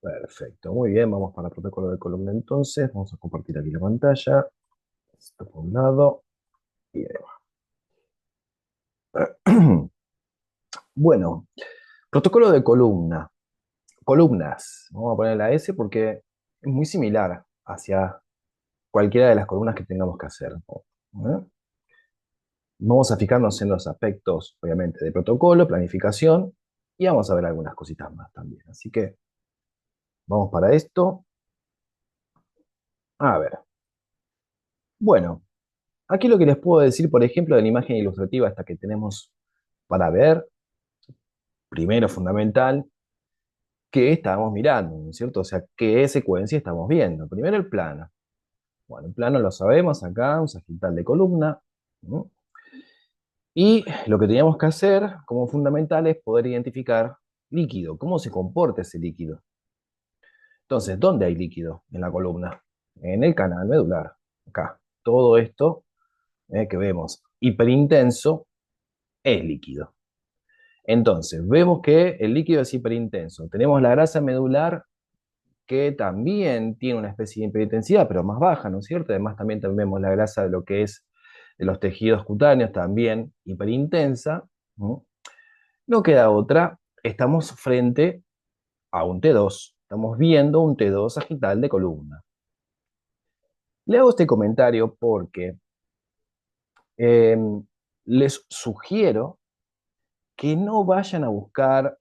Perfecto, muy bien, vamos para el protocolo de columna entonces. Vamos a compartir aquí la pantalla. Esto por un lado. Y ahí va. Bueno, protocolo de columna. Columnas. Vamos a poner la S porque es muy similar hacia cualquiera de las columnas que tengamos que hacer. ¿Eh? Vamos a fijarnos en los aspectos, obviamente, de protocolo, planificación, y vamos a ver algunas cositas más también. Así que vamos para esto. A ver. Bueno, aquí lo que les puedo decir, por ejemplo, de la imagen ilustrativa esta que tenemos para ver, primero fundamental, qué estamos mirando, ¿no es cierto? O sea, qué secuencia estamos viendo. Primero el plano. Bueno, el plano lo sabemos acá, un sagital de columna. ¿No? Y lo que teníamos que hacer como fundamental es poder identificar líquido, cómo se comporta ese líquido. Entonces, ¿dónde hay líquido en la columna? En el canal medular. Acá. Todo esto que vemos hiperintenso es líquido. Entonces, vemos que el líquido es hiperintenso. Tenemos la grasa medular que también tiene una especie de hiperintensidad, pero más baja, ¿no es cierto? Además, también vemos la grasa de lo que es de los tejidos cutáneos, también hiperintensa. ¿No? No queda otra. Estamos frente a un T2. Estamos viendo un T2 sagital de columna. Le hago este comentario porque eh, les sugiero que no vayan a buscar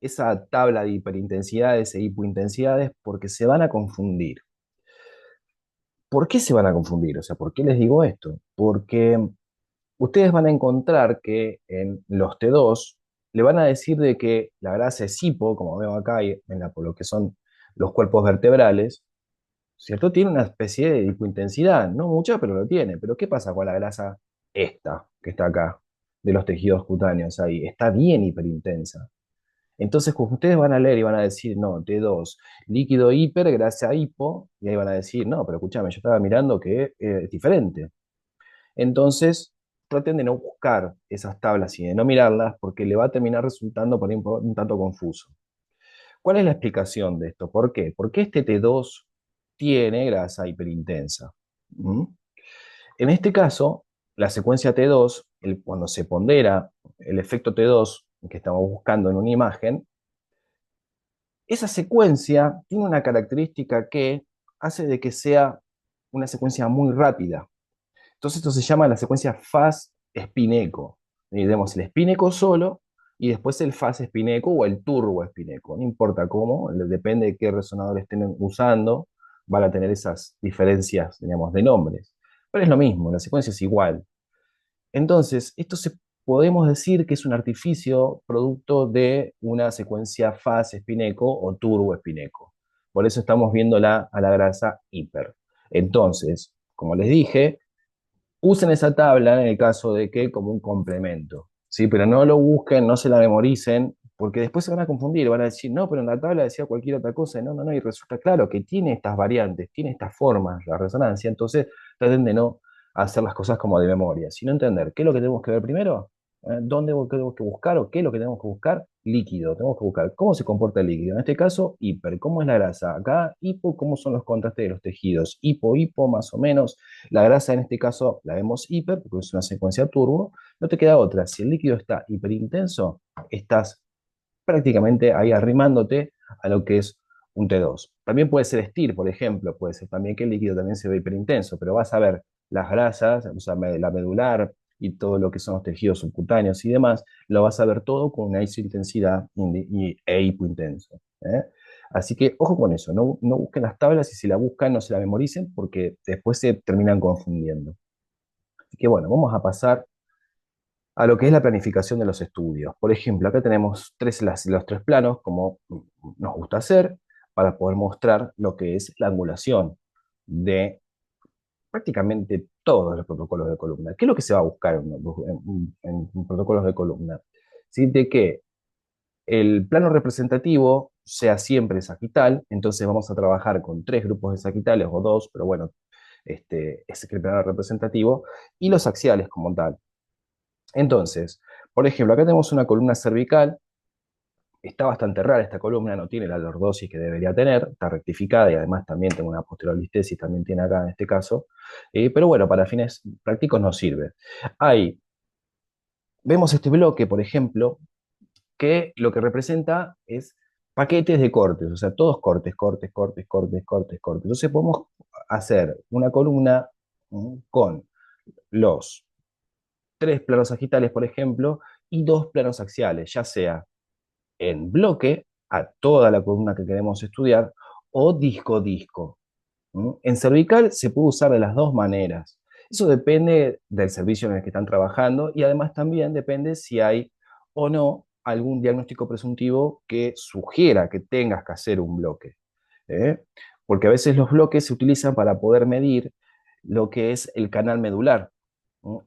esa tabla de hiperintensidades e hipointensidades porque se van a confundir. ¿Por qué se van a confundir? O sea, ¿por qué les digo esto? Porque ustedes van a encontrar que en los T2 le van a decir de que la grasa es hipo, como veo acá por lo que son los cuerpos vertebrales, ¿cierto? Tiene una especie de hipointensidad, no mucha, pero lo tiene. Pero ¿qué pasa con la grasa esta, que está acá, de los tejidos cutáneos ahí? Está bien hiperintensa. Entonces, cuando ustedes van a leer y van a decir, no, T2, líquido hiper, grasa hipo, y ahí van a decir, no, pero escúchame, yo estaba mirando que es diferente. Entonces, traten de no buscar esas tablas y de no mirarlas porque le va a terminar resultando por ahí un tanto confuso. ¿Cuál es la explicación de esto? ¿Por qué? Porque este T2 tiene grasa hiperintensa. ¿Mm? En este caso, la secuencia T2, cuando se pondera el efecto T2 que estamos buscando en una imagen, esa secuencia tiene una característica que hace de que sea una secuencia muy rápida. Entonces esto se llama la secuencia fast spin-echo. Y tenemos el spin-echo solo y después el fast spin-echo o el turbo spin-echo. No importa cómo, depende de qué resonador estén usando, van a tener esas diferencias, digamos, de nombres. Pero es lo mismo, la secuencia es igual. Entonces, podemos decir que es un artificio producto de una secuencia fase espineco o turbo espineco. Por eso estamos viéndola a la grasa hiper. Entonces, como les dije, usen esa tabla en el caso de que como un complemento, ¿sí? Pero no lo busquen, no se la memoricen, porque después se van a confundir, van a decir, no, pero en la tabla decía cualquier otra cosa, y no, no, no, y resulta claro que tiene estas variantes, tiene estas formas, la resonancia, entonces traten de no hacer las cosas como de memoria, sino entender qué es lo que tenemos que ver primero, dónde tenemos que buscar o qué es lo que tenemos que buscar, líquido, tenemos que buscar cómo se comporta el líquido, en este caso, hiper, cómo es la grasa, acá, hipo, cómo son los contrastes de los tejidos, hipo, más o menos, la grasa en este caso la vemos hiper, porque es una secuencia turbo, no te queda otra. Si el líquido está hiperintenso, estás prácticamente ahí arrimándote a lo que es un T2. También puede ser STIR, por ejemplo, puede ser también que el líquido también se ve hiperintenso, pero vas a ver las grasas, o sea, la medular y todo lo que son los tejidos subcutáneos y demás, lo vas a ver todo con una isointensidad e hipointenso. ¿Eh? Así que ojo con eso, no busquen las tablas y si la buscan no se la memoricen porque después se terminan confundiendo. Así que bueno, vamos a pasar a lo que es la planificación de los estudios. Por ejemplo, acá tenemos los tres planos, como nos gusta hacer, para poder mostrar lo que es la angulación de prácticamente todos los protocolos de columna. ¿Qué es lo que se va a buscar en protocolos de columna? ¿Sí? De que el plano representativo sea siempre sagital, entonces vamos a trabajar con tres grupos de sagitales o dos, pero bueno, es el plano representativo, y los axiales como tal. Entonces, por ejemplo, acá tenemos una columna cervical está bastante rara esta columna, no tiene la lordosis que debería tener, está rectificada y además también tengo una posteriorlistesis, también tiene acá en este caso, pero bueno, para fines prácticos no sirve. Hay, vemos este bloque, por ejemplo, que lo que representa es paquetes de cortes, o sea, todos cortes, cortes, cortes, cortes, cortes, cortes. Entonces podemos hacer una columna con los tres planos sagitales, por ejemplo, y dos planos axiales, ya sea en bloque a toda la columna que queremos estudiar o disco-disco. En cervical se puede usar de las dos maneras. Eso depende del servicio en el que están trabajando y además también depende si hay o no algún diagnóstico presuntivo que sugiera que tengas que hacer un bloque. ¿eh? Porque a veces los bloques se utilizan para poder medir lo que es el canal medular.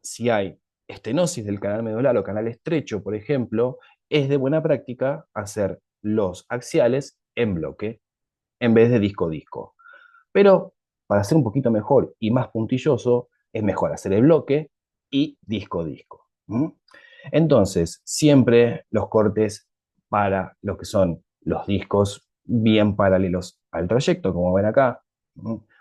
Si hay estenosis del canal medular o canal estrecho, por ejemplo, es de buena práctica hacer los axiales en bloque en vez de disco-disco. Pero para ser un poquito mejor y más puntilloso, es mejor hacer el bloque y disco-disco. Entonces, siempre los cortes para los que son los discos bien paralelos al trayecto, como ven acá,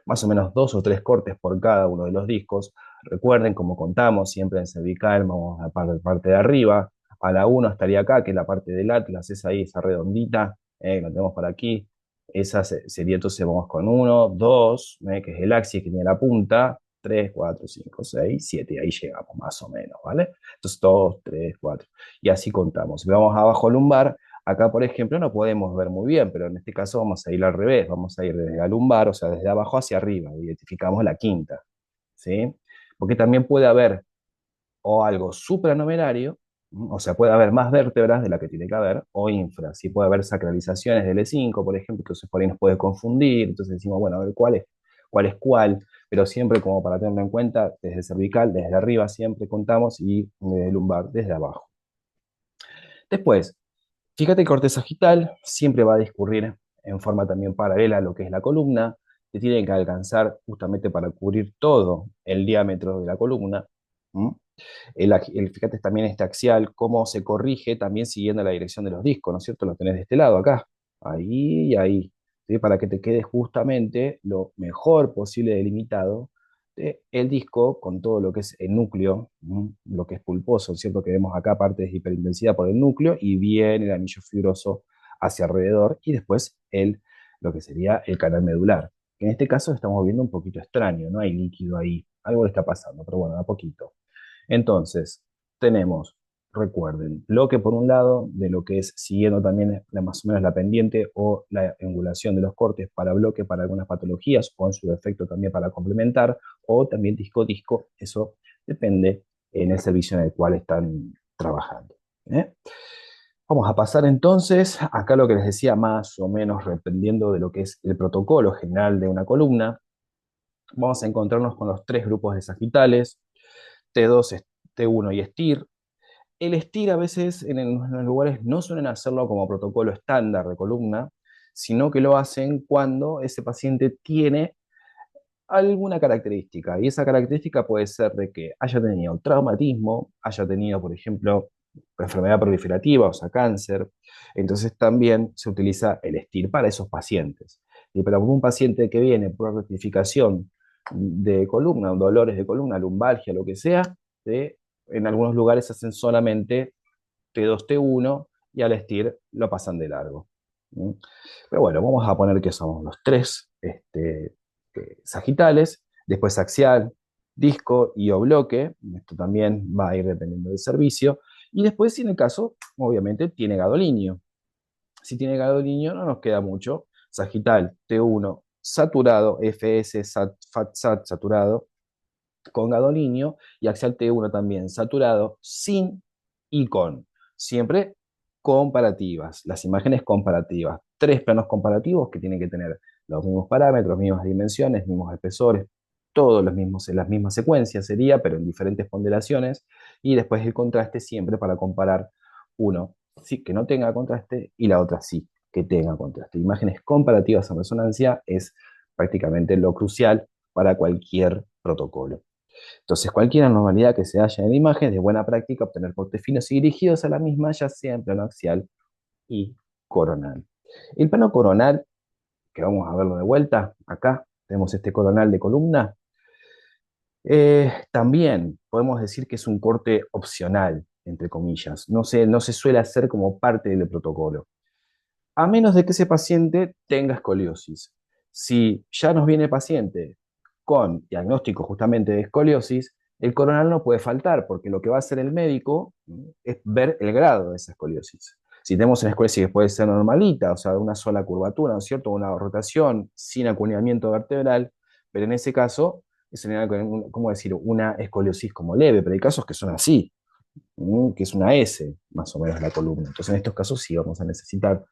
más o menos 2 o 3 cortes por cada uno de los discos. Recuerden, como contamos, siempre en cervical vamos a la parte de arriba, a la 1 estaría acá, que es la parte del atlas, esa ahí, esa redondita, la tenemos por aquí. Esa sería entonces, vamos con 1, 2, que es el axis que tiene la punta, 3, 4, 5, 6, 7, y ahí llegamos más o menos, ¿vale? Entonces 2, 3, 4, y así contamos. Si vamos abajo lumbar, acá por ejemplo no podemos ver muy bien, pero en este caso vamos a ir al revés, vamos a ir desde la lumbar, o sea, desde abajo hacia arriba, identificamos la quinta, ¿sí? Porque también puede haber o algo supranumerario, o sea, puede haber más vértebras de la que tiene que haber, o infra, si puede haber sacralizaciones del E5, por ejemplo, entonces por ahí nos puede confundir, entonces decimos, bueno, a ver cuál es cuál, pero siempre como para tenerlo en cuenta, desde cervical, desde arriba siempre contamos y desde lumbar, desde abajo. Después, fíjate que el corte sagital siempre va a discurrir en forma también paralela a lo que es la columna, que tiene que alcanzar justamente para cubrir todo el diámetro de la columna. Fíjate también este axial, cómo se corrige también siguiendo la dirección de los discos, ¿no es cierto? Lo tenés de este lado, acá, ahí y ahí, ¿sí? Para que te quede justamente lo mejor posible delimitado el disco con todo lo que es el núcleo, lo que es pulposo, ¿cierto? Que vemos acá parte de hiperintensidad por el núcleo y bien el anillo fibroso hacia alrededor y después lo que sería el canal medular. Que en este caso estamos viendo un poquito extraño, no hay líquido ahí, algo le está pasando, pero bueno, a poquito. Entonces, tenemos, recuerden, bloque por un lado, de lo que es siguiendo también más o menos la pendiente o la angulación de los cortes para bloque para algunas patologías o en su defecto también para complementar, o también disco-disco, eso depende en el servicio en el cual están trabajando. ¿eh? Vamos a pasar entonces, acá lo que les decía, más o menos dependiendo de lo que es el protocolo general de una columna, vamos a encontrarnos con los tres grupos de sagitales, T2, T1 y STIR. El STIR a veces en los lugares no suelen hacerlo como protocolo estándar de columna, sino que lo hacen cuando ese paciente tiene alguna característica. Y esa característica puede ser de que haya tenido traumatismo, haya tenido, por ejemplo, enfermedad proliferativa, o sea, cáncer. Entonces también se utiliza el STIR para esos pacientes. Y para un paciente que viene por rectificación de columna, dolores de columna, lumbalgia, lo que sea, en algunos lugares hacen solamente T2, T1 y al STIR lo pasan de largo. Pero bueno, vamos a poner que somos los tres sagitales, después axial, disco y o bloque, esto también va a ir dependiendo del servicio, y después si en el caso, obviamente, tiene gadolinio. Si tiene gadolinio no nos queda mucho, sagital T1 saturado, FS, FAT-SAT saturado, con gadolinio, y axial T1 también saturado, sin y con. Siempre comparativas, las imágenes comparativas. Tres planos comparativos que tienen que tener los mismos parámetros, mismas dimensiones, mismos espesores, todos los mismos, en las mismas secuencias sería, pero en diferentes ponderaciones, y después el contraste siempre para comparar uno sí que no tenga contraste y la otra sí que tenga contraste. Imágenes comparativas en resonancia es prácticamente lo crucial para cualquier protocolo. Entonces, cualquier anormalidad que se haya en la imagen es de buena práctica obtener cortes finos y dirigidos a la misma, ya sea en plano axial y coronal. El plano coronal, que vamos a verlo de vuelta, acá tenemos este coronal de columna. También podemos decir que es un corte opcional, entre comillas. No se suele hacer como parte del protocolo, a menos de que ese paciente tenga escoliosis. Si ya nos viene paciente con diagnóstico justamente de escoliosis, el coronal no puede faltar, porque lo que va a hacer el médico es ver el grado de esa escoliosis. Si tenemos una escoliosis que puede ser normalita, o sea, de una sola curvatura, ¿no es cierto? Una rotación sin acuñamiento vertebral, pero en ese caso sería, ¿cómo decir? Una escoliosis como leve, pero hay casos que son así, que es una S, más o menos la columna. Entonces, en estos casos sí vamos a necesitar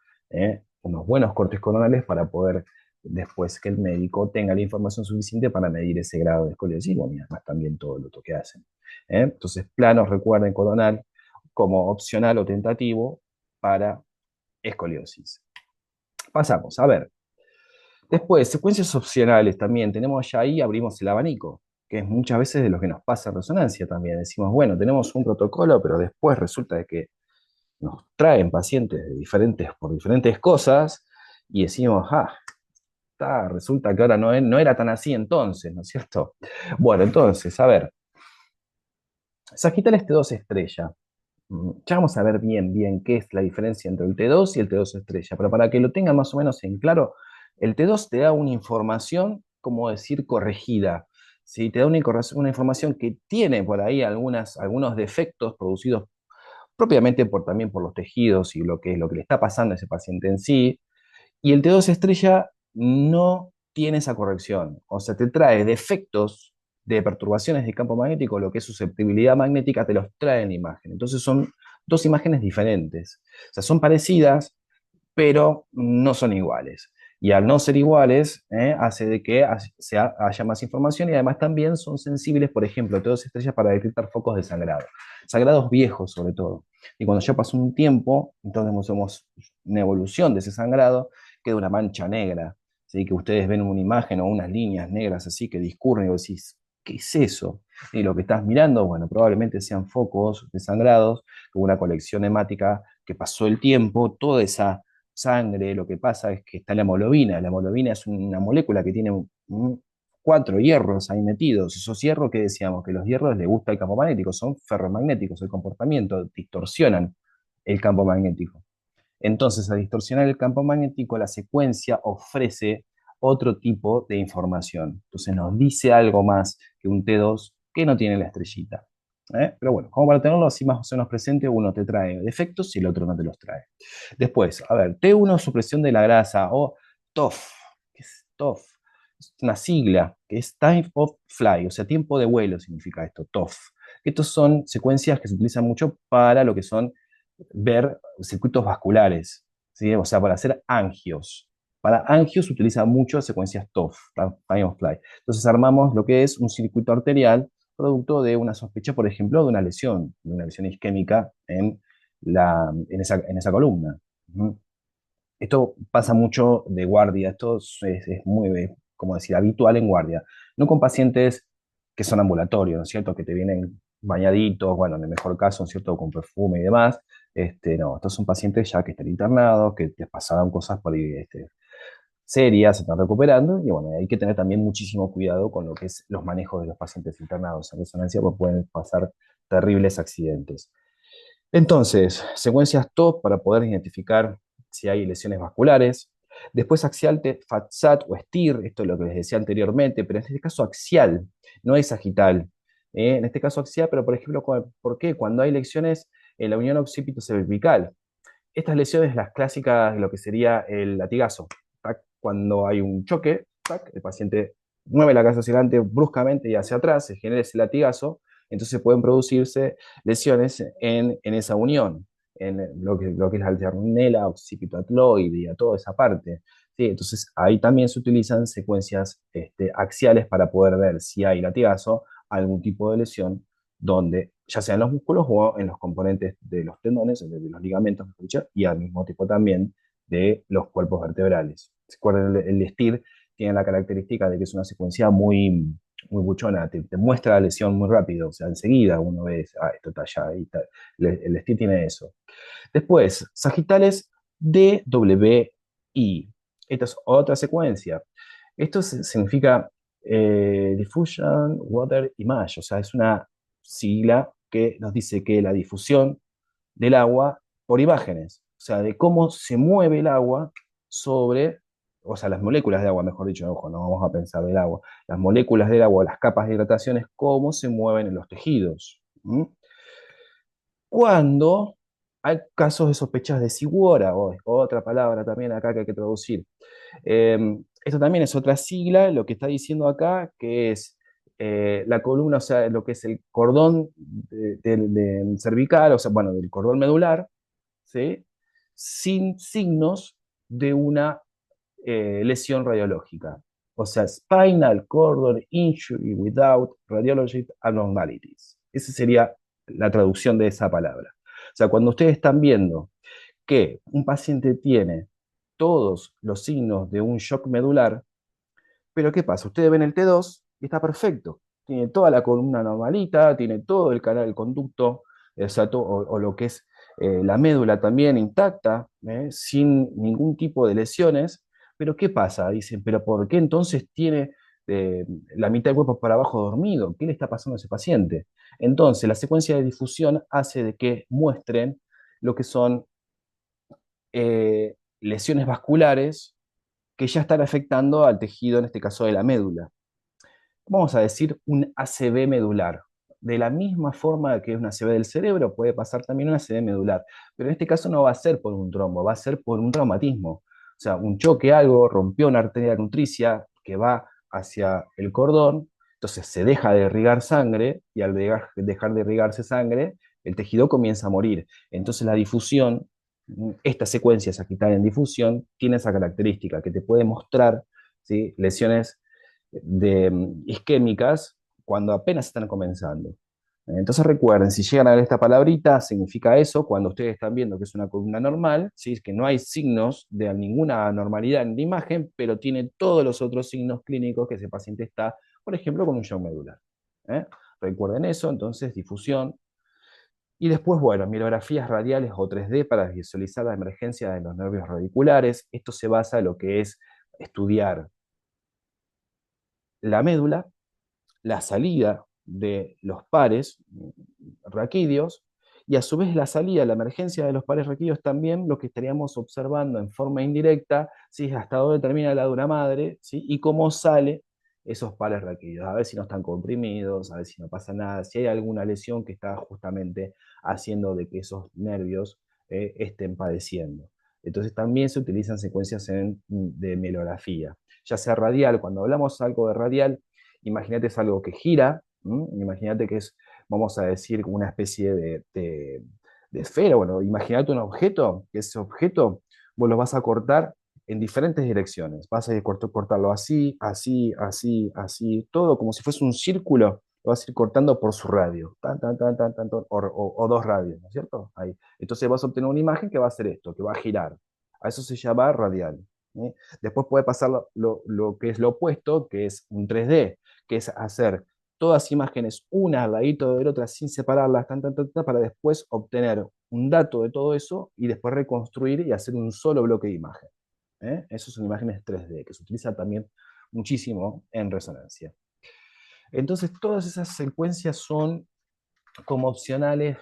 unos buenos cortes coronales para poder, después que el médico tenga la información suficiente para medir ese grado de escoliosis, bueno, y además también todo lo otro que hacen. Entonces, planos, recuerden, coronal como opcional o tentativo para escoliosis. Pasamos, a ver. Después, secuencias opcionales también. Tenemos ya ahí, abrimos el abanico, que es muchas veces de lo que nos pasa en resonancia también. Decimos, bueno, tenemos un protocolo, pero después resulta de que nos traen pacientes de por diferentes cosas y decimos, resulta que ahora no era tan así entonces, ¿no es cierto? Bueno, entonces, a ver, Sagittal T2 estrella. Ya vamos a ver bien qué es la diferencia entre el T2 y el T2 estrella, pero para que lo tengan más o menos en claro, el T2 te da una información, como decir, corregida. ¿Sí? Te da una información que tiene por ahí algunos defectos producidos propiamente también por los tejidos y lo que le está pasando a ese paciente en sí. Y el T2 estrella no tiene esa corrección. O sea, te trae defectos de perturbaciones del campo magnético, lo que es susceptibilidad magnética, te los trae en la imagen. Entonces son dos imágenes diferentes. O sea, son parecidas, pero no son iguales. Y al no ser iguales, hace de que haya más información y además también son sensibles, por ejemplo, todas estrellas para detectar focos de sangrado. Sangrados viejos, sobre todo. Y cuando ya pasó un tiempo, entonces vemos una evolución de ese sangrado, queda una mancha negra. ¿Sí? Que ustedes ven una imagen o unas líneas negras así que discurren y vos decís, ¿qué es eso? Y lo que estás mirando, bueno, probablemente sean focos de sangrados, con una colección hemática que pasó el tiempo, toda esa sangre, lo que pasa es que está la hemoglobina. La hemoglobina es una molécula que tiene 4 hierros ahí metidos. Esos hierros que decíamos, que los hierros les gusta el campo magnético, son ferromagnéticos, el comportamiento, distorsionan el campo magnético. Entonces, al distorsionar el campo magnético, la secuencia ofrece otro tipo de información. Entonces nos dice algo más que un T2 que no tiene la estrellita. Pero bueno, como para tenerlo así más o menos presente, uno te trae defectos y el otro no te los trae. Después, a ver, T1, supresión de la grasa, o TOF. ¿Qué es TOF? Es una sigla, que es Time of Fly, o sea, tiempo de vuelo significa esto, TOF. Estos son secuencias que se utilizan mucho para lo que son ver circuitos vasculares, ¿sí? O sea, para hacer angios. Para angios se utiliza mucho secuencias TOF, Time of Fly. Entonces armamos lo que es un circuito arterial producto de una sospecha, por ejemplo, de una lesión isquémica en esa columna. Esto pasa mucho de guardia, esto es muy, como decir, habitual en guardia. No con pacientes que son ambulatorios, ¿no es cierto? Que te vienen bañaditos, bueno, en el mejor caso, ¿no es cierto? Con perfume y demás. No, estos son pacientes ya que están internados, que les pasaron cosas por ahí, serias, se están recuperando, y bueno, hay que tener también muchísimo cuidado con lo que es los manejos de los pacientes internados en resonancia, porque pueden pasar terribles accidentes. Entonces, secuencias TOP para poder identificar si hay lesiones vasculares. Después axial, FATSAT o STIR, esto es lo que les decía anteriormente, pero en este caso axial, no es sagital. En este caso axial, pero por ejemplo, ¿por qué? Cuando hay lesiones en la unión occipito-cervical. Estas lesiones, las clásicas, lo que sería el latigazo. ¿Tac? Cuando hay un choque, ¿tac? El paciente mueve la cabeza hacia adelante bruscamente y hacia atrás, se genera ese latigazo, entonces pueden producirse lesiones en esa unión, en lo que es la alternela occipito-atloide, toda esa parte. ¿Sí? Entonces ahí también se utilizan secuencias axiales para poder ver si hay latigazo, algún tipo de lesión donde ya sea en los músculos o en los componentes de los tendones, de los ligamentos, y al mismo tiempo también de los cuerpos vertebrales. ¿Se acuerdan? El STIR tiene la característica de que es una secuencia muy buchona, te muestra la lesión muy rápido, o sea, enseguida uno ve, esto está allá, el STIR tiene eso. Después, sagitales DWI. Esta es otra secuencia. Esto significa Diffusion Water Image, o sea, es una sigla que nos dice que la difusión del agua por imágenes, o sea, de cómo se mueve el agua sobre, o sea, las moléculas de agua, mejor dicho, ojo, no vamos a pensar del agua, las moléculas del agua, las capas de hidratación, es cómo se mueven en los tejidos. ¿Mm? Cuando hay casos de sospechas de Sigüora, o otra palabra también acá que hay que traducir. Esto también es otra sigla, lo que está diciendo acá, que es la columna, o sea, lo que es el cordón cervical, o sea, bueno, del cordón medular, ¿sí? Sin signos de una lesión radiológica. O sea, spinal cord injury without radiologic abnormalities. Esa sería la traducción de esa palabra. O sea, cuando ustedes están viendo que un paciente tiene todos los signos de un shock medular, pero ¿qué pasa? Ustedes ven el T2 y está perfecto. Tiene toda la columna normalita, tiene todo el canal del conducto, o lo que es la médula también intacta, sin ningún tipo de lesiones. Pero ¿qué pasa? Dicen, pero ¿por qué entonces tiene eh, la mitad del cuerpo para abajo dormido? ¿Qué le está pasando a ese paciente? Entonces, la secuencia de difusión hace de que muestren lo que son lesiones vasculares que ya están afectando al tejido, en este caso de la médula. Vamos a decir un ACV medular. De la misma forma que es un ACV del cerebro, puede pasar también un ACV medular, pero en este caso no va a ser por un trombo, va a ser por un traumatismo. O sea, un choque, algo, rompió una arteria nutricia que va hacia el cordón, entonces se deja de irrigar sangre y al dejar de irrigarse sangre, el tejido comienza a morir. Entonces la difusión, esta secuencia sagital en difusión, tiene esa característica que te puede mostrar, ¿sí?, lesiones isquémicas cuando apenas están comenzando. Entonces recuerden, si llegan a ver esta palabrita, significa eso, cuando ustedes están viendo que es una columna normal, ¿sí?, que no hay signos de ninguna anormalidad en la imagen, pero tiene todos los otros signos clínicos que ese paciente está, por ejemplo, con un shock medular. ¿Eh? Recuerden eso, entonces difusión. Y después, bueno, mielografías radiales o 3D para visualizar la emergencia de los nervios radiculares. Esto se basa en lo que es estudiar la médula, la salida de los pares raquídeos y a su vez la salida, la emergencia de los pares raquídeos también lo que estaríamos observando en forma indirecta, ¿sí?, hasta dónde termina la dura madre, ¿sí?, y cómo sale esos pares raquídeos, a ver si no están comprimidos, a ver si no pasa nada, si hay alguna lesión que está justamente haciendo de que esos nervios estén padeciendo. Entonces también se utilizan secuencias de mielografía, ya sea radial. Cuando hablamos algo de radial, imagínate es algo que gira, imagínate que es, vamos a decir, una especie de esfera. Bueno, imagínate un objeto, que ese objeto vos lo vas a cortar en diferentes direcciones. Vas a cortarlo así, así, así, así, todo como si fuese un círculo, lo vas a ir cortando por su radio, tan, tan, tan, tan, tan, o dos radios, ¿no es cierto? Ahí. Entonces vas a obtener una imagen que va a hacer esto, que va a girar. A eso se llama radial. ¿Eh? Después puede pasar lo que es lo opuesto, que es un 3D, que es hacer todas imágenes una al ladito de la otra sin separarlas, tan, tan, tan, tan, para después obtener un dato de todo eso y después reconstruir y hacer un solo bloque de imagen. ¿Eh? Esas son imágenes 3D, que se utilizan también muchísimo en resonancia. Entonces, todas esas secuencias son como opcionales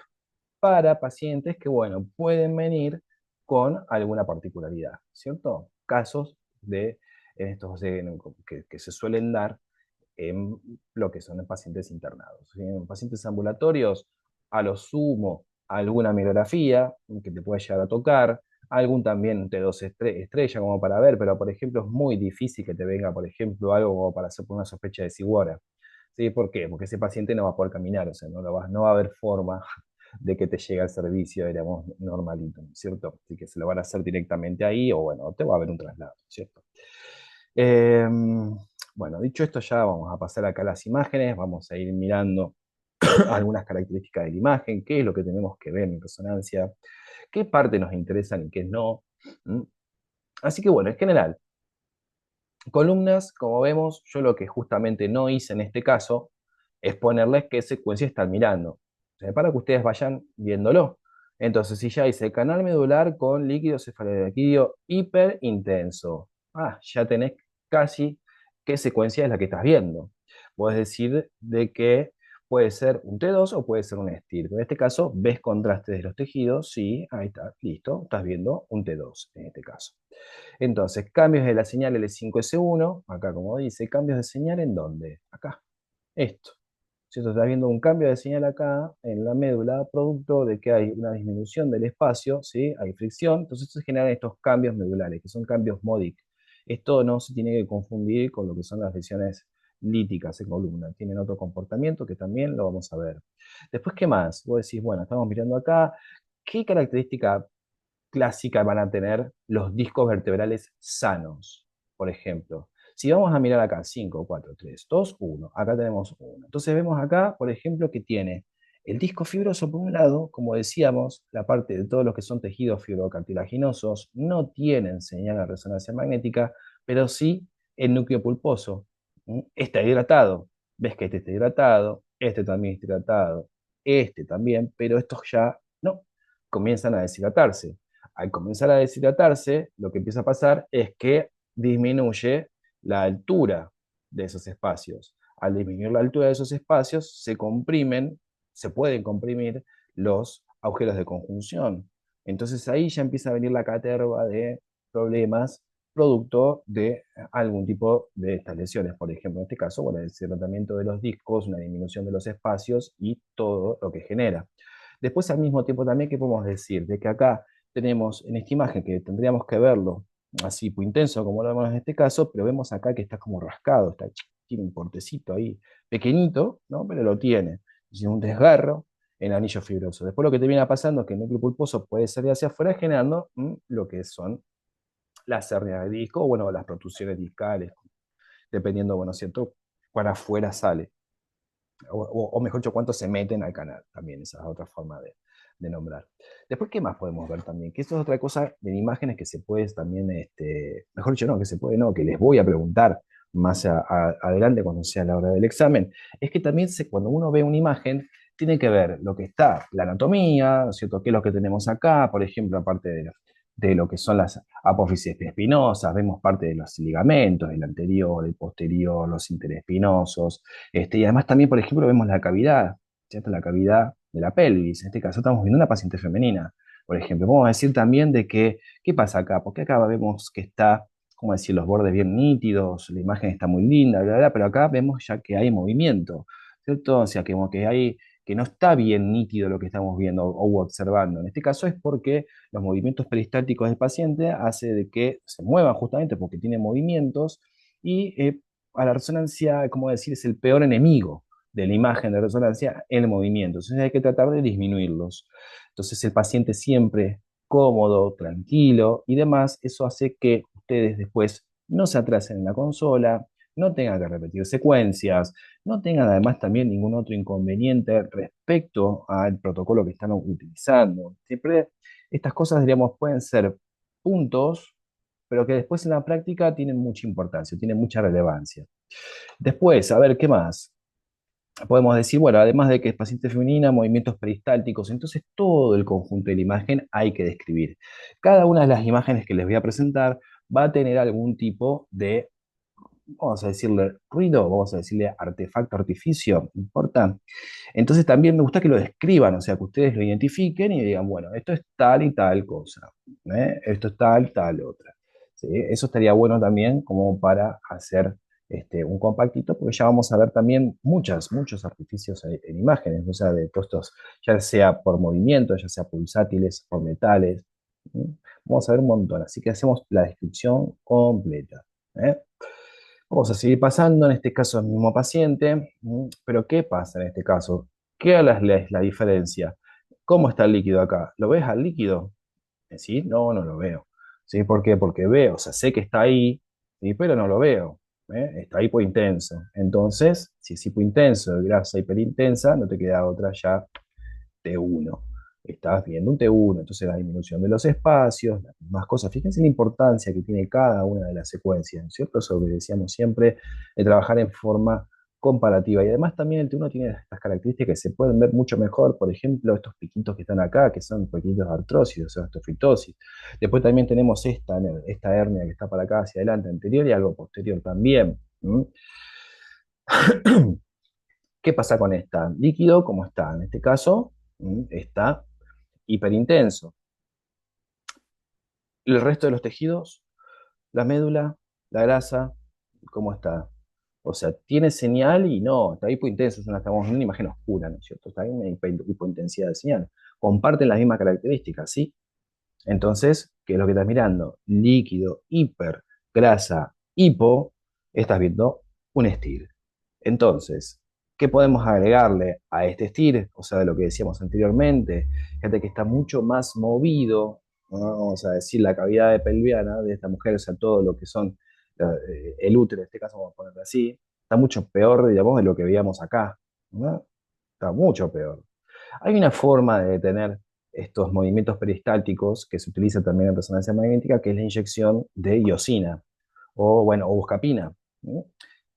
para pacientes que, bueno, pueden venir con alguna particularidad, ¿cierto? Casos de estos que se suelen dar en lo que son en pacientes internados. En pacientes ambulatorios, a lo sumo, alguna mielografía que te puede llegar a tocar, algún también T2 estrella como para ver, pero por ejemplo es muy difícil que te venga, por ejemplo, algo como para hacer por una sospecha de Sigüora. ¿Sí? ¿Por qué? Porque ese paciente no va a poder caminar, o sea, no va a haber forma de que te llegue al servicio, digamos, normalito, ¿cierto? Así que se lo van a hacer directamente ahí, o bueno, te va a haber un traslado, ¿cierto? Eh, bueno, dicho esto, ya vamos a pasar acá a las imágenes, vamos a ir mirando algunas características de la imagen, qué es lo que tenemos que ver en resonancia, qué partes nos interesan y qué no. ¿Mm? Así que bueno, en general, columnas, como vemos, yo lo que justamente no hice en este caso es ponerles qué secuencia están mirando, para que ustedes vayan viéndolo. Entonces, si ya dice canal medular con líquido cefalorraquídeo hiperintenso, ya tenés casi qué secuencia es la que estás viendo. Puedes decir de que puede ser un T2 o puede ser un STIR. En este caso, ves contraste de los tejidos, sí, ahí está, listo, estás viendo un T2 en este caso. Entonces, cambios de la señal L5S1, acá como dice, cambios de señal ¿en dónde? Acá, esto. ¿Cierto? Estás viendo un cambio de señal acá en la médula, producto de que hay una disminución del espacio, ¿sí? Hay fricción, entonces se generan estos cambios medulares, que son cambios MODIC. Esto no se tiene que confundir con lo que son las lesiones líticas en columna, tienen otro comportamiento que también lo vamos a ver. Después, ¿qué más? Vos decís, bueno, estamos mirando acá, ¿qué característica clásica van a tener los discos vertebrales sanos? Por ejemplo, si vamos a mirar acá, 5, 4, 3, 2, 1, acá tenemos 1. Entonces vemos acá, por ejemplo, que tiene el disco fibroso por un lado, como decíamos, la parte de todos los que son tejidos fibrocartilaginosos no tienen señal de resonancia magnética, pero sí el núcleo pulposo. Está hidratado. Ves que este está hidratado, este también está hidratado, este también, pero estos ya no, comienzan a deshidratarse. Al comenzar a deshidratarse, lo que empieza a pasar es que disminuye la altura de esos espacios. Al disminuir la altura de esos espacios, se pueden comprimir los agujeros de conjunción. Entonces ahí ya empieza a venir la caterva de problemas producto de algún tipo de estas lesiones. Por ejemplo, en este caso, bueno, el tratamiento de los discos, una disminución de los espacios y todo lo que genera. Después, al mismo tiempo también, ¿qué podemos decir? De que acá tenemos en esta imagen que tendríamos que verlo así, muy intenso, como lo vemos en este caso, pero vemos acá que está como rascado, tiene un portecito ahí, pequeñito, ¿no? Pero lo tiene. Tiene un desgarro en anillo fibroso. Después lo que te viene pasando es que el núcleo pulposo puede salir hacia afuera generando lo que son las hernias de disco o, bueno, las protusiones discales, dependiendo, bueno, ¿cierto? Para afuera sale o mejor dicho, cuántos se meten al canal, también esa es otra forma de nombrar. Después, ¿qué más podemos ver también? Que esto es otra cosa de imágenes que se puede también, mejor dicho, no, que se puede, no, que les voy a preguntar más adelante cuando sea la hora del examen, es que también cuando uno ve una imagen, tiene que ver lo que está, la anatomía, ¿no es cierto? ¿Qué es lo que tenemos acá? Por ejemplo, aparte de lo que son las apófisis espinosas, vemos parte de los ligamentos, el anterior, el posterior, los interespinosos, y además también, por ejemplo, vemos la cavidad, ¿cierto? La cavidad de la pelvis. En este caso estamos viendo una paciente femenina, por ejemplo. Vamos a decir también de que, ¿qué pasa acá? Porque acá vemos que está, ¿cómo decir? Los bordes bien nítidos, la imagen está muy linda, bla, bla, pero acá vemos ya que hay movimiento, ¿cierto? O sea, que, como que hay, que no está bien nítido lo que estamos viendo o observando. En este caso es porque los movimientos peristálticos del paciente hace de que se muevan justamente porque tiene movimientos y a la resonancia, como decir, es el peor enemigo de la imagen de resonancia en el movimiento. Entonces hay que tratar de disminuirlos. Entonces el paciente siempre cómodo, tranquilo y demás, eso hace que ustedes después no se atrasen en la consola, no tengan que repetir secuencias, no tengan además también ningún otro inconveniente respecto al protocolo que están utilizando. Siempre estas cosas, diríamos, pueden ser puntos, pero que después en la práctica tienen mucha importancia, tienen mucha relevancia. Después, a ver, ¿qué más? Podemos decir, bueno, además de que es paciente femenina, movimientos peristálticos, entonces todo el conjunto de la imagen hay que describir. Cada una de las imágenes que les voy a presentar va a tener algún tipo de, vamos a decirle ruido, vamos a decirle artefacto, artificio, ¿no importa? Entonces también me gusta que lo describan, o sea, que ustedes lo identifiquen y digan, bueno, esto es tal y tal cosa, esto es tal, tal otra. ¿Sí? Eso estaría bueno también como para hacer un compactito, porque ya vamos a ver también muchos artificios en imágenes, o sea, de todos estos, ya sea por movimiento, ya sea pulsátiles, por metales. ¿Sí? Vamos a ver un montón, así que hacemos la descripción completa. ¿Eh? Vamos a seguir pasando, en este caso el mismo paciente, pero ¿qué pasa en este caso? ¿Qué es la diferencia? ¿Cómo está el líquido acá? ¿Lo ves al líquido? ¿Sí? No, no lo veo. ¿Sí? ¿Por qué? Porque veo, o sea, sé que está ahí, ¿sí? Pero no lo veo. Está hipointenso. Entonces, si es hipointenso de grasa hiperintensa, no te queda otra ya T1. Estás viendo un T1, entonces la disminución de los espacios, las mismas cosas. Fíjense la importancia que tiene cada una de las secuencias, ¿no es cierto? Eso que decíamos siempre, de trabajar en forma comparativa. Y además también el T1 tiene estas características que se pueden ver mucho mejor, por ejemplo, estos piquitos que están acá, que son piquitos de artrosis, o sea, osteofitosis. Después también tenemos esta hernia que está para acá hacia adelante anterior y algo posterior también. ¿Mm? ¿Qué pasa con esta? Líquido, como está? En este caso, está hiperintenso. El resto de los tejidos, la médula, la grasa, ¿cómo está? O sea, tiene señal y no, está hipointenso, estamos en una imagen oscura, ¿no es cierto? Está en una hipointensidad de señal. Comparten las mismas características, ¿sí? Entonces, ¿qué es lo que estás mirando? Líquido, hiper, grasa, hipo, estás viendo un estir. Entonces, ¿qué podemos agregarle a este estir? O sea, de lo que decíamos anteriormente, fíjate que está mucho más movido, ¿no? Vamos a decir, la cavidad de pelviana de esta mujer, o sea, todo lo que son el útero, en este caso vamos a ponerlo así, está mucho peor, digamos, de lo que veíamos acá, ¿no? Está mucho peor. Hay una forma de detener estos movimientos peristálticos que se utiliza también en resonancia magnética, que es la inyección de iosina o, bueno, o buscapina, ¿no?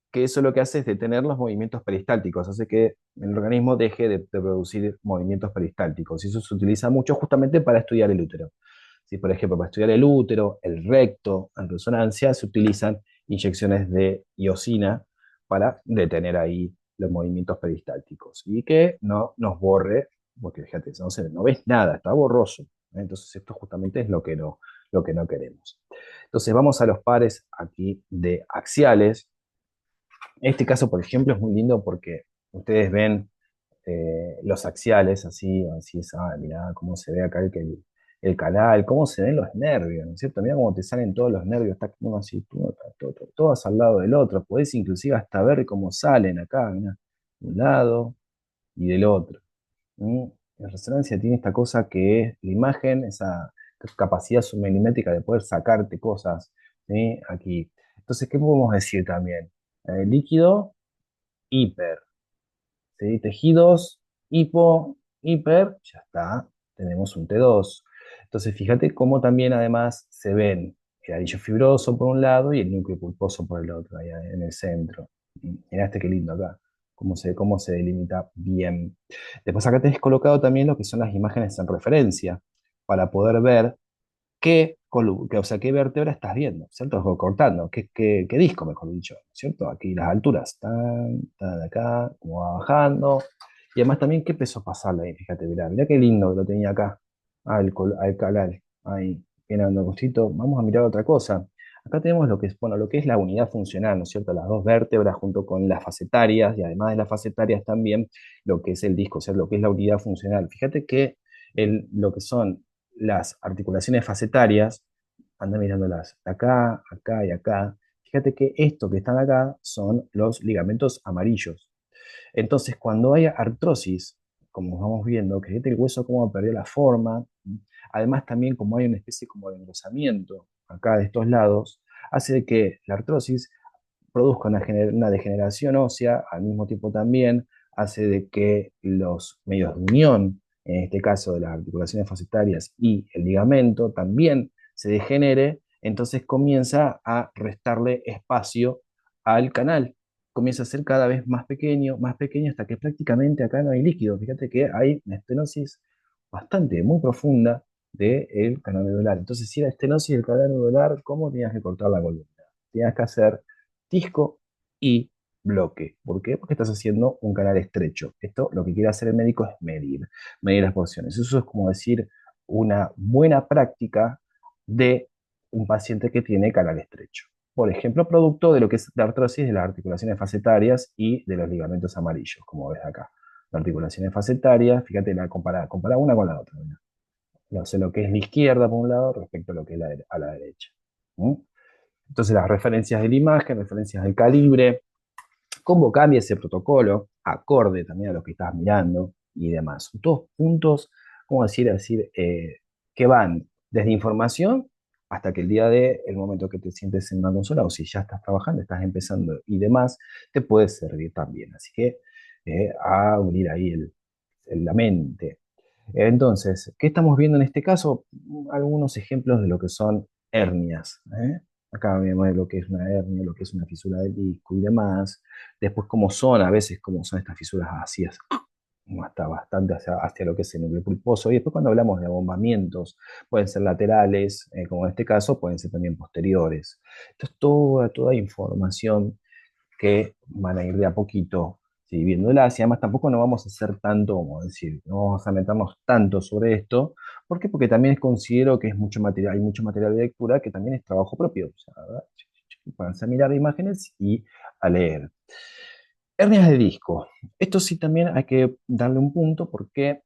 Que eso lo que hace es detener los movimientos peristálticos, hace que el organismo deje de producir movimientos peristálticos. Y eso se utiliza mucho justamente para estudiar el útero. Si, por ejemplo, para estudiar el útero, el recto, en resonancia, se utilizan inyecciones de iosina para detener ahí los movimientos peristálticos y que no nos borre, porque fíjate, no ves nada, está borroso. Entonces, esto justamente es lo que no queremos. Entonces, vamos a los pares aquí de axiales. Este caso, por ejemplo, es muy lindo porque ustedes ven los axiales, así es, mirá cómo se ve acá el canal, cómo se ven los nervios, ¿no es cierto? Mirá cómo te salen todos los nervios, está uno así, todos al lado del otro, podés inclusive hasta ver cómo salen acá, mirá, de un lado y del otro. ¿Mm? La resonancia tiene esta cosa que es la imagen, esa capacidad submilimétrica de poder sacarte cosas, ¿sí? Aquí. Entonces, ¿qué podemos decir también? Líquido, hiper. ¿Sí? Tejidos, hiper, ya está, tenemos un T2. Entonces, fíjate cómo también además se ven el anillo fibroso por un lado y el núcleo pulposo por el otro, ahí en el centro. Mirá qué lindo acá, cómo se delimita bien. Después acá tenés colocado también lo que son las imágenes en referencia, para poder ver o sea, qué vértebra estás viendo, ¿cierto? O cortando, qué disco, mejor dicho, ¿cierto? Aquí las alturas, tan acá, como va bajando. Y además también qué peso pasarle ahí, fíjate, mirá qué lindo que lo tenía acá, al canal, ahí, bien andosito. Vamos a mirar otra cosa. Acá tenemos lo que es, bueno, lo que es la unidad funcional, ¿no es cierto? Las dos vértebras junto con las facetarias y además de las facetarias también lo que es el disco, o sea, lo que es la unidad funcional. Fíjate que lo que son las articulaciones facetarias, anda mirándolas acá, acá y acá. Fíjate que esto que están acá son los ligamentos amarillos. Entonces, cuando hay artrosis, como vamos viendo, que fíjate el hueso cómo perdió la forma, además también como hay una especie como de engrosamiento acá de estos lados, hace que la artrosis produzca una degeneración ósea, al mismo tiempo también hace de que los medios de unión, en este caso de las articulaciones facetarias y el ligamento, también se degenere, entonces comienza a restarle espacio al canal. Comienza a ser cada vez más pequeño, hasta que prácticamente acá no hay líquido. Fíjate que hay una estenosis bastante, muy profunda del canal medular. Entonces, si era estenosis del canal medular, ¿cómo tenías que cortar la columna? Tenías que hacer disco y bloque. ¿Por qué? Porque estás haciendo un canal estrecho. Esto lo que quiere hacer el médico es medir las porciones. Eso es como decir una buena práctica de un paciente que tiene canal estrecho. Por ejemplo, producto de lo que es la artrosis de las articulaciones facetarias y de los ligamentos amarillos, como ves acá. Las articulaciones facetarias, fíjate, compara una con la otra. ¿No? O sea, lo que es la izquierda por un lado respecto a lo que es a la derecha. ¿Mm? Entonces, las referencias de la imagen, referencias del calibre, cómo cambia ese protocolo, acorde también a lo que estás mirando y demás. Son todos puntos, ¿cómo decir, que van desde información hasta que el día de el momento que te sientes en una consola o si ya estás trabajando, estás empezando y demás, te puede servir también. Así que a unir ahí la mente. Entonces, ¿qué estamos viendo en este caso? Algunos ejemplos de lo que son hernias. ¿Eh? Acá vemos lo que es una hernia, lo que es una fisura del disco y demás. Después, cómo son, a veces, cómo son estas fisuras así, hasta bastante hacia lo que es el núcleo pulposo. Y después, cuando hablamos de abombamientos, pueden ser laterales, como en este caso, pueden ser también posteriores. Esto es toda información que van a ir de a poquito, ¿sí? Viéndolas, y además tampoco nos vamos a hacer tanto, como decir, no vamos a meternos tanto sobre esto. ¿Por qué? Porque también considero que es mucho material, hay mucho material de lectura que también es trabajo propio. O sea, ¿verdad? Van a mirar imágenes y a leer. Hernias de disco. Esto sí también hay que darle un punto porque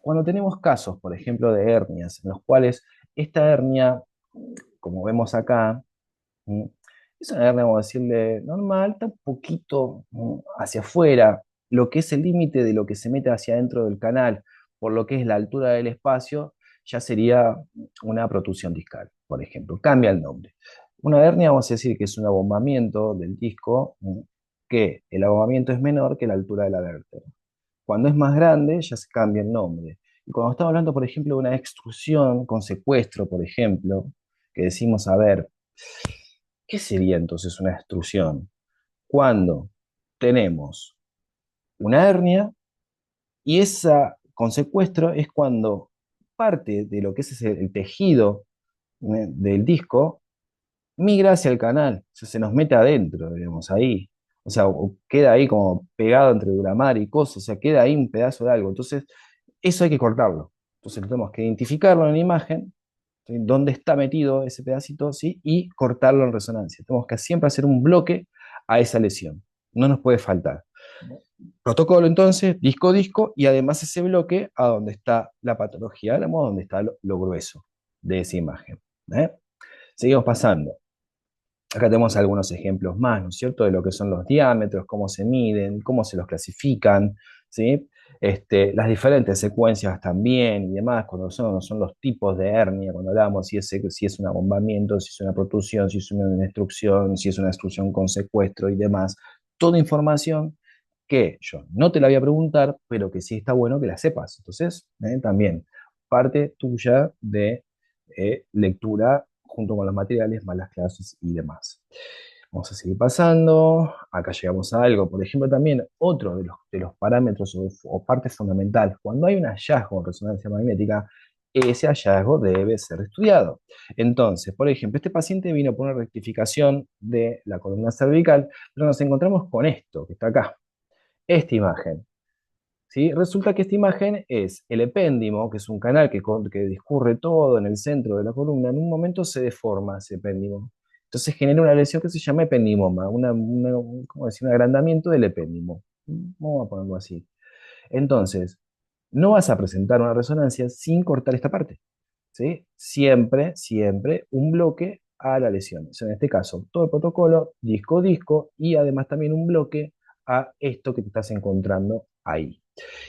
cuando tenemos casos, por ejemplo, de hernias, en los cuales esta hernia, como vemos acá, ¿Mm? Es una hernia, vamos a decirle, normal, está un poquito hacia afuera, lo que es el límite de lo que se mete hacia adentro del canal, por lo que es la altura del espacio, ya sería una protusión discal, por ejemplo. Cambia el nombre. Una hernia, vamos a decir que es un abombamiento del disco, que el abombamiento es menor que la altura de la vértebra. Cuando es más grande, ya se cambia el nombre. Y cuando estamos hablando, por ejemplo, de una extrusión con secuestro, por ejemplo, que decimos, a ver, ¿qué sería entonces una extrusión? Cuando tenemos una hernia y esa con secuestro es cuando parte de lo que es el tejido del disco migra hacia el canal, o sea, se nos mete adentro, digamos, ahí. O sea, o queda ahí como pegado entre duramar y cosas, o sea, queda ahí un pedazo de algo. Entonces, eso hay que cortarlo. Entonces, tenemos que identificarlo en la imagen, ¿sí? Dónde está metido ese pedacito, ¿sí? Y cortarlo en resonancia. Tenemos que siempre hacer un bloque a esa lesión. No nos puede faltar. Protocolo entonces, disco, disco, y además ese bloque a donde está la patología, hablamos donde está lo grueso de esa imagen. ¿Eh? Seguimos pasando. Acá tenemos algunos ejemplos más, ¿no es cierto?, de lo que son los diámetros, cómo se miden, cómo se los clasifican, ¿sí? Las diferentes secuencias también y demás, cuando son los tipos de hernia, cuando hablamos si es un abombamiento, si es una protusión, si es una instrucción, si es una extrusión con secuestro y demás. Toda información que yo no te la voy a preguntar, pero que sí está bueno que la sepas. Entonces, también parte tuya de lectura junto con los materiales, más las clases y demás. Vamos a seguir pasando. Acá llegamos a algo. Por ejemplo, también otro de los parámetros o partes fundamentales. Cuando hay un hallazgo en resonancia magnética, ese hallazgo debe ser estudiado. Entonces, por ejemplo, este paciente vino por una rectificación de la columna cervical, pero nos encontramos con esto que está acá, esta imagen. ¿Sí? Resulta que esta imagen es el epéndimo, que es un canal que discurre todo en el centro de la columna. En un momento se deforma ese epéndimo. Entonces genera una lesión que se llama ependimoma, ¿cómo decir? Un agrandamiento del epéndimo. Vamos a ponerlo así. Entonces, no vas a presentar una resonancia sin cortar esta parte. ¿Sí? Siempre un bloque a la lesión. O sea, en este caso, todo el protocolo, disco, disco, y además también un bloque a esto que te estás encontrando ahí.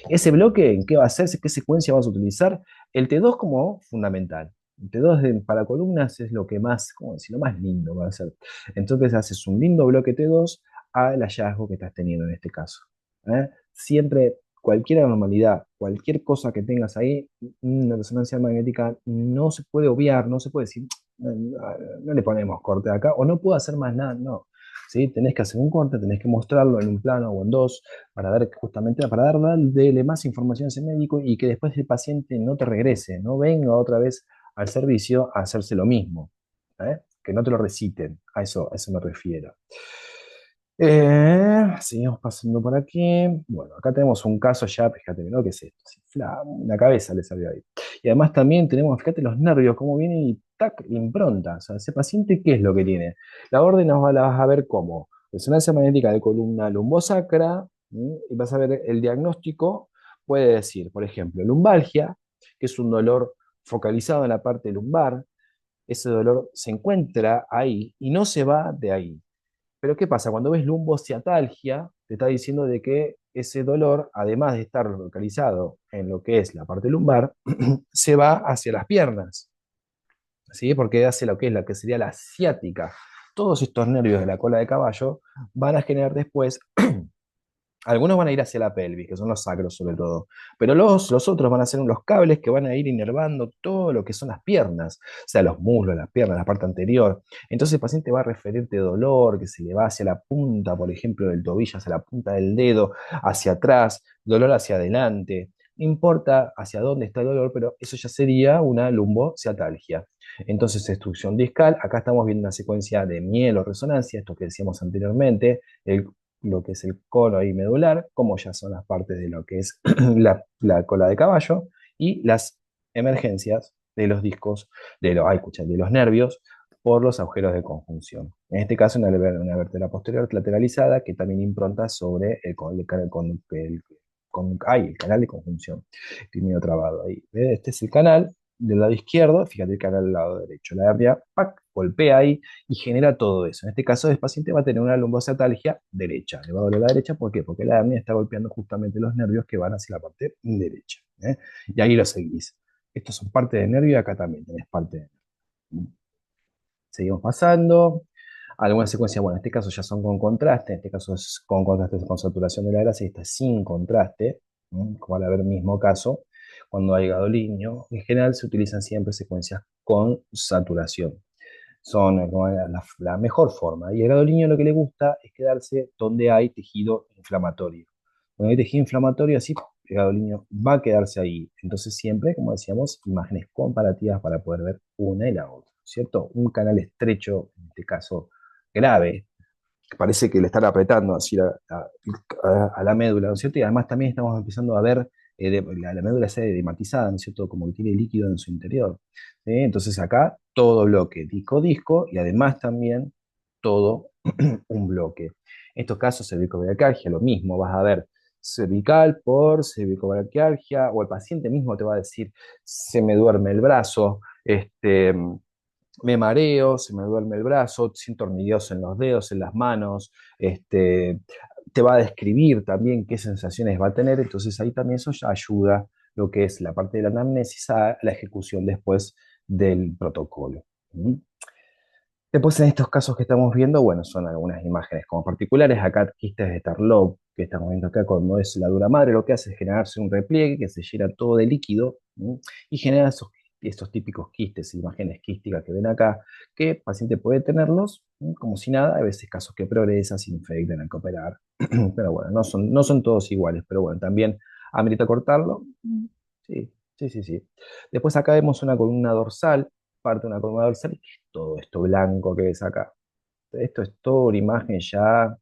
Ese bloque, ¿en qué va a ser? ¿Qué secuencia vas a utilizar? El T2 como fundamental. El T2 para columnas es lo que más, ¿cómo decirlo? Más lindo va a ser. Entonces haces un lindo bloque T2 al hallazgo que estás teniendo en este caso. Siempre, cualquier anormalidad, cualquier cosa que tengas ahí, una resonancia magnética no se puede obviar, no se puede decir, no le ponemos corte acá, o no puedo hacer más nada, no. ¿Sí? Tenés que hacer un corte, tenés que mostrarlo en un plano o en dos, para ver justamente, para darle más información a ese médico y que después el paciente no te regrese, no venga otra vez al servicio a hacerse lo mismo, que no te lo reciten, a eso me refiero. Seguimos pasando por aquí. Bueno, acá tenemos un caso ya, fíjate, ¿no? ¿Qué es esto? Así, una cabeza le salió ahí. Y además también tenemos, fíjate los nervios, cómo vienen y tac, impronta. O sea, ese paciente, ¿qué es lo que tiene? La orden la vas a ver como resonancia magnética de columna lumbosacra, y vas a ver el diagnóstico, puede decir, por ejemplo, lumbalgia, que es un dolor focalizado en la parte lumbar. Ese dolor se encuentra ahí y no se va de ahí. Pero ¿qué pasa? Cuando ves lumbociatalgia, te está diciendo de que ese dolor, además de estar localizado en lo que es la parte lumbar, se va hacia las piernas, ¿sí? Porque hace lo que es la que sería la ciática. Todos estos nervios de la cola de caballo van a generar después Algunos van a ir hacia la pelvis, que son los sacros sobre todo, pero los otros van a ser los cables que van a ir inervando todo lo que son las piernas, o sea, los muslos, las piernas, la parte anterior. Entonces el paciente va a referirte dolor que se le va hacia la punta, por ejemplo, del tobillo, hacia la punta del dedo, hacia atrás, dolor hacia adelante. No importa hacia dónde está el dolor, pero eso ya sería una lumbociatalgia. Entonces, extrusión discal, acá estamos viendo una secuencia de mieloresonancia, esto que decíamos anteriormente, lo que es el cono y medular, como ya son las partes de lo que es la cola de caballo, y las emergencias de los discos, ay, escucha, de los nervios por los agujeros de conjunción. En este caso, una vértebra posterior lateralizada que también impronta sobre el canal de conjunción. Estoy medio trabado ahí. ¿Ves? Este es el canal del lado izquierdo, fíjate el canal del lado derecho. La hernia, ¡pac!, golpea ahí y genera todo eso. En este caso, el paciente va a tener una lumbocetalgia derecha. Le va a doler la derecha, ¿por qué? Porque la hernia está golpeando justamente los nervios que van hacia la parte derecha. ¿Eh? Y ahí lo seguís. Estos son parte del nervio y acá también tenés parte de nervio. Seguimos pasando. Algunas secuencias, bueno, en este caso ya son con contraste, en este caso es con contraste, con saturación de la grasa y esta es sin contraste, como al haber mismo caso, cuando hay gadolinio. En general se utilizan siempre secuencias con saturación. Son la mejor forma. Y el gadolinio lo que le gusta es quedarse donde hay tejido inflamatorio. Donde hay tejido inflamatorio, así el gadolinio va a quedarse ahí. Entonces siempre, como decíamos, imágenes comparativas para poder ver una y la otra, ¿cierto? Un canal estrecho, en este caso grave, que parece que le están apretando así a la médula, ¿no es cierto? Y además también estamos empezando a ver la médula se edematizada, ¿no es cierto? Como que tiene líquido en su interior. ¿Sí? Entonces acá todo bloque, disco-disco, y además también todo un bloque. En estos casos, cervicobraquialgia, lo mismo, vas a ver cervical por cervicobraquialgia, o el paciente mismo te va a decir, se me duerme el brazo, me mareo, se me duerme el brazo, siento hormigueos en los dedos, en las manos, te va a describir también qué sensaciones va a tener, entonces ahí también eso ya ayuda lo que es la parte de la anamnesis a la ejecución después del protocolo. ¿Mm? Después en estos casos que estamos viendo, bueno, son algunas imágenes como particulares, acá quistes de Tarlov, que estamos viendo acá cuando es la dura madre, lo que hace es generarse un repliegue que se llena todo de líquido, ¿sí? Y genera estos típicos quistes, imágenes quísticas que ven acá, que el paciente puede tenerlos, ¿sí? Como si nada, a veces casos que progresan, se infectan al cooperar, pero bueno, no son todos iguales, pero bueno, también amerita cortarlo, sí, sí, sí, sí. Después acá vemos una columna dorsal, parte de una columna dorsal, y todo esto blanco que ves acá. Esto es toda una imagen ya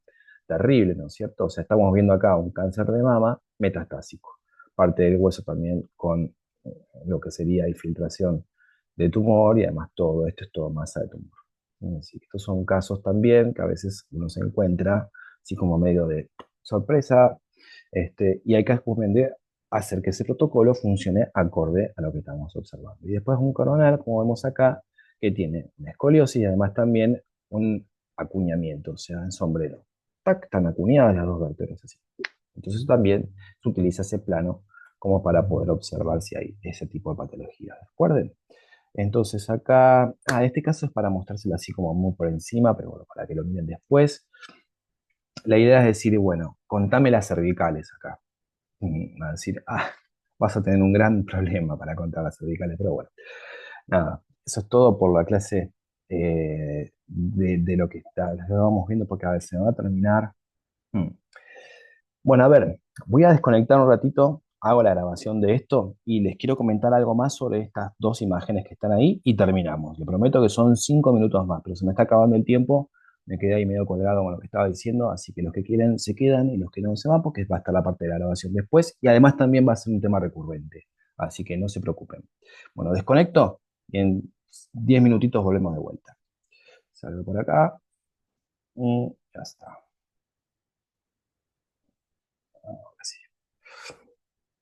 terrible, ¿no es cierto? O sea, estamos viendo acá un cáncer de mama metastásico. Parte del hueso también con lo que sería infiltración de tumor y además todo esto es todo masa de tumor. Así que estos son casos también que a veces uno se encuentra así como medio de sorpresa, y hay que justamente hacer que ese protocolo funcione acorde a lo que estamos observando. Y después un coronal, como vemos acá, que tiene una escoliosis y además también un acuñamiento, o sea, en sombrero. ¡Tac! Están acuñadas las dos vértebras así. Entonces también se utiliza ese plano como para poder observar si hay ese tipo de patología. ¿Recuerden? Entonces acá, este caso es para mostrárselo así como muy por encima, pero bueno, para que lo miren después. La idea es decir, bueno, contame las cervicales acá. Va a decir, vas a tener un gran problema para contar las cervicales, pero bueno, nada, eso es todo por la clase de lo que está, lo que vamos viendo, porque a ver, se me va a terminar. Mm. Bueno, a ver, voy a desconectar un ratito, hago la grabación de esto y les quiero comentar algo más sobre estas dos imágenes que están ahí y terminamos. Le prometo que son 5 minutos más, pero se me está acabando el tiempo, me quedé ahí medio colgado con lo que estaba diciendo, así que los que quieren se quedan y los que no se van porque va a estar la parte de la grabación después y además también va a ser un tema recurrente, así que no se preocupen. Bueno, desconecto y en 10 minutitos volvemos de vuelta. Salgo por acá y ya está.